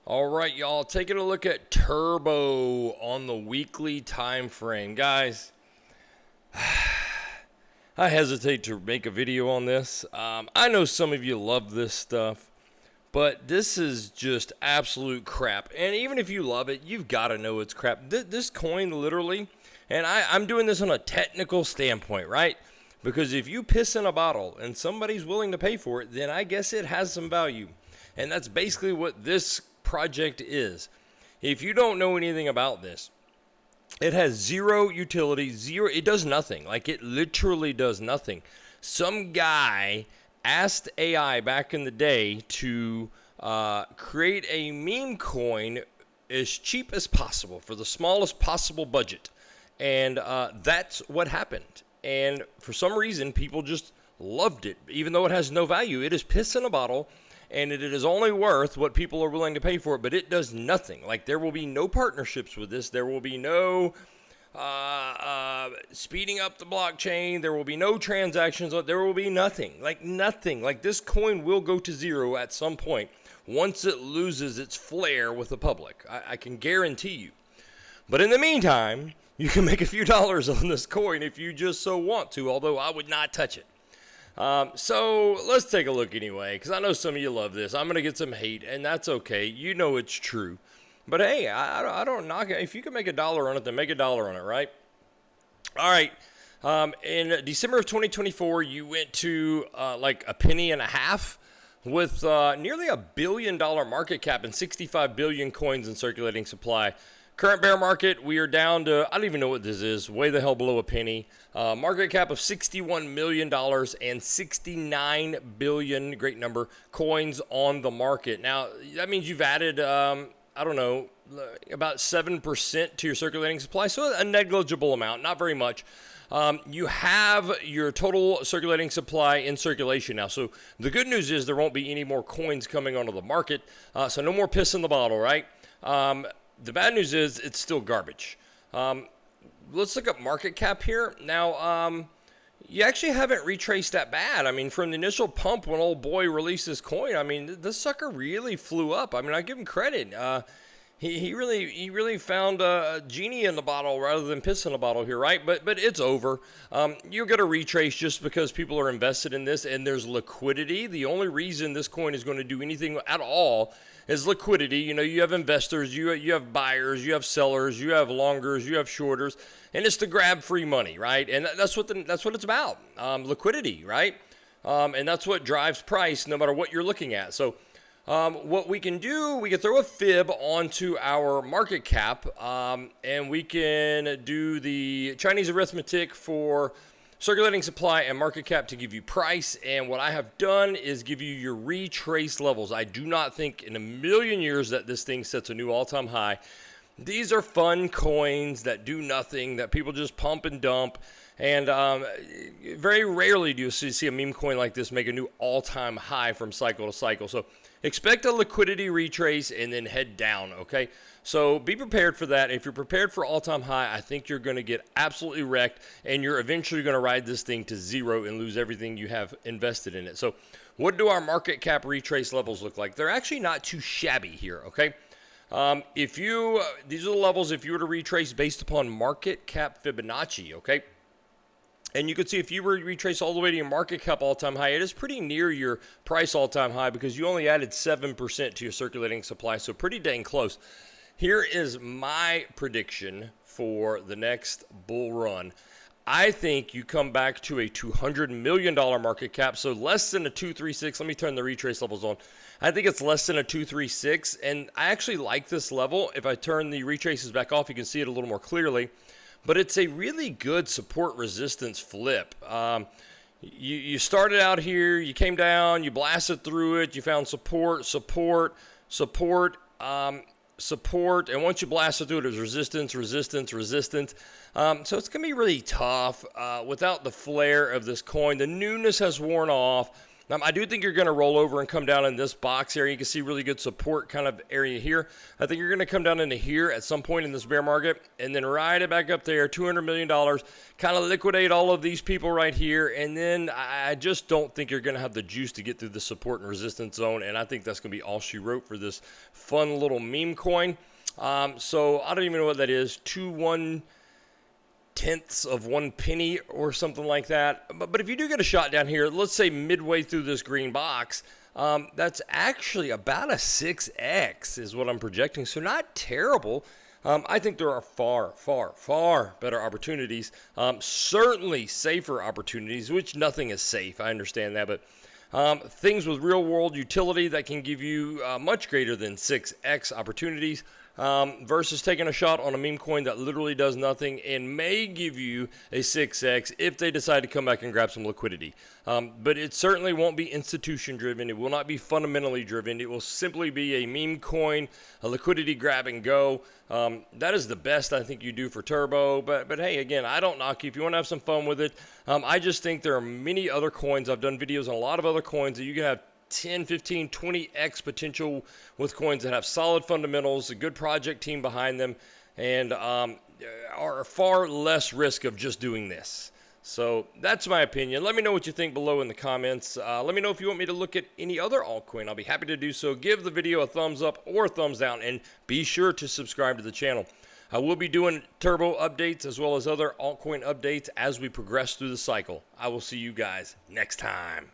All right, y'all, taking a look at Turbo on the weekly time frame. Guys, I hesitate to make a video on this. I know some of you love this stuff, but this is just absolute crap. And even if you love it, you've got to know it's crap. This coin literally, and I'm doing this on a technical standpoint, right? Because if you piss in a bottle and somebody's willing to pay for it, then I guess it has some value. And that's basically what this project is. If you don't know anything about this, it has zero utility, it does nothing. Like, it literally does nothing. Some guy asked AI back in the day to create a meme coin as cheap as possible for the smallest possible budget. And that's what happened. And for some reason, people just loved it, even though it has no value. It is piss in a bottle, and it is only worth what people are willing to pay for it, but it does nothing. Like, there will be no partnerships with this. There will be no speeding up the blockchain. There will be no transactions. There will be nothing. Like, nothing. Like, this coin will go to zero at some point once it loses its flair with the public. I can guarantee you. But in the meantime, you can make a few dollars on this coin if you just so want to, although I would not touch it. So let's take a look anyway, because I know some of you love this. I'm going to get some hate, and that's okay. You know it's true. But hey, I don't knock it. If you can make $1 on it, then make $1 on it, right? All right. In December of 2024, you went to like a penny and a half with nearly $1 billion market cap and 65 billion coins in circulating supply. Current bear market, we are down to, I don't even know what this is, way the hell below a penny. Market cap of $61 million and 69 billion, great number, coins on the market. Now, that means you've added, I don't know, about 7% to your circulating supply, so a negligible amount, not very much. You have your total circulating supply in circulation now. So the good news is there won't be any more coins coming onto the market, so no more piss in the bottle, right? The bad news is it's still garbage. Let's look up market cap here. Now, you actually haven't retraced that bad. I mean, from the initial pump when old boy released this coin, I mean, this sucker really flew up. I mean, I give him credit. He really found a genie in the bottle rather than piss in the bottle here, right? But it's over. You're going to retrace just because people are invested in this and there's liquidity. The only reason this coin is going to do anything at all is liquidity. You know, you have investors, you have buyers, you have sellers, you have longers, you have shorters, and it's to grab free money, right? And that's what it's about, liquidity, right? And that's what drives price no matter what you're looking at. So what we can do, we can throw a fib onto our market cap, and we can do the Chinese arithmetic for circulating supply and market cap to give you price. And what I have done is give you your retrace levels. I do not think in a million years that this thing sets a new all-time high. These are fun coins that do nothing, that people just pump and dump. And very rarely do you see a meme coin like this make a new all-time high from cycle to cycle. So expect a liquidity retrace and then head down, okay? So be prepared for that. If you're prepared for all-time high, I think you're going to get absolutely wrecked, and you're eventually going to ride this thing to zero and lose everything you have invested in it. So what do our market cap retrace levels look like? They're actually not too shabby here, okay? These are the levels if you were to retrace based upon market cap Fibonacci, okay? And you can see if you were to retrace all the way to your market cap all-time high, it is pretty near your price all-time high because you only added 7% to your circulating supply, so pretty dang close. Here is my prediction for the next bull run. I think you come back to a $200 million market cap, so less than a 236. Let me turn the retrace levels on. I think it's less than a 236, and I actually like this level. If I turn the retraces back off, you can see it a little more clearly. But it's a really good support resistance flip. You started out here, you came down, you blasted through it, you found support, and once you blasted through it, it was resistance. So it's going to be really tough without the flair of this coin. The newness has worn off. I do think you're going to roll over and come down in this box area. You can see really good support kind of area here. I think you're going to come down into here at some point in this bear market and then ride it back up there, $200 million, kind of liquidate all of these people right here. And then I just don't think you're going to have the juice to get through the support and resistance zone. And I think that's going to be all she wrote for this fun little meme coin. So I don't even know what that is, 2/1/10 of 1 penny or something like that. But if you do get a shot down here, let's say midway through this green box, that's actually about a 6x is what I'm projecting. So not terrible. I think there are far, far, far better opportunities. Certainly safer opportunities, which nothing is safe. I understand that, but things with real world utility that can give you much greater than 6x opportunities. Versus taking a shot on a meme coin that literally does nothing and may give you a 6x if they decide to come back and grab some liquidity. But it certainly won't be institution driven. It will not be fundamentally driven. It will simply be a meme coin, a liquidity grab and go. That is the best I think you do for Turbo. But hey, again, I don't knock you if you want to have some fun with it. I just think there are many other coins. I've done videos on a lot of other coins that you can have 10, 15, 20x potential with coins that have solid fundamentals, a good project team behind them, and are far less risk of just doing this. So that's my opinion. Let me know what you think below in the comments. Let me know if you want me to look at any other altcoin. I'll be happy to do so. Give the video a thumbs up or a thumbs down, and be sure to subscribe to the channel. I will be doing Turbo updates as well as other altcoin updates as we progress through the cycle. I will see you guys next time.